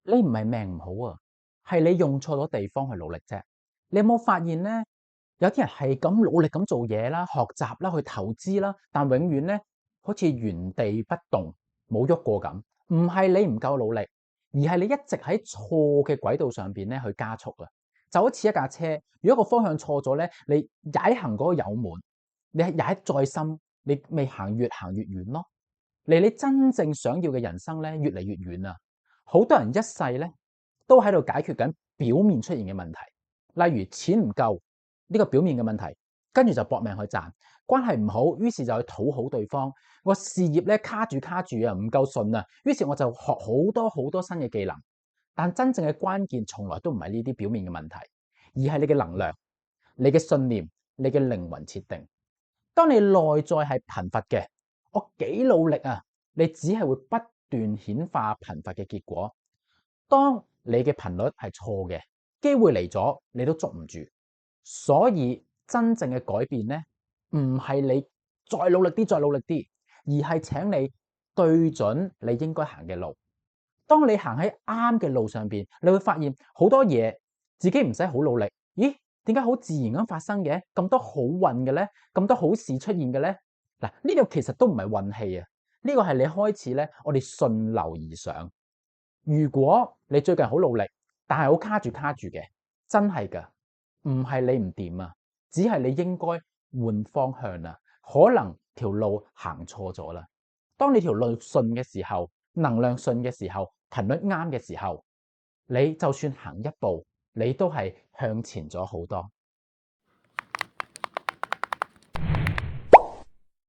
你唔係命唔好啊，係你用錯咗地方去努力啫。你有冇發現咧？有啲人係咁努力咁做嘢啦、學習啦、去投資啦，但永遠咧好似原地不動，冇喐過咁。唔係你唔夠努力，而係你一直喺錯嘅軌道上邊咧去加速啊！就好似一架車，如果個方向錯咗咧，你踩行嗰個油門，你踩再深，你未行越遠咯。離你真正想要嘅人生咧，越嚟越遠啊！好多人一世咧都喺度解決緊表面出現嘅問題，例如錢唔夠呢個表面嘅問題，跟住就搏命去賺，關係唔好，於是就去討好對方。我事業咧卡住啊，唔夠順啊，於是我就學好多新嘅技能。但真正嘅關鍵從來都唔係呢啲表面嘅問題，而係你嘅能量、你嘅信念、你嘅靈魂設定。當你內在係貧乏嘅，我幾努力啊，你只係會不斷顯化貧乏嘅結果。當你嘅頻率係錯嘅，機會嚟咗你都捉唔住。所以真正嘅改變咧，唔係你再努力啲，而係請你對準你應該行嘅路。當你行喺啱嘅路上邊，你會發現好多嘢自己唔使好努力。咦？點解好自然咁發生嘅？咁多好運嘅咧，咁多好事出現嘅咧？嗱，呢個其實都唔係運氣啊，呢個係你開始咧，我哋順流而上。如果你最近好努力，但係好卡住嘅，真係噶，唔係你唔掂啊，只係你應該換方向啊，可能條路行錯咗啦。當你條路順嘅時候，能量順嘅時候，頻率啱嘅時候，你就算行一步，你都係向前咗好多。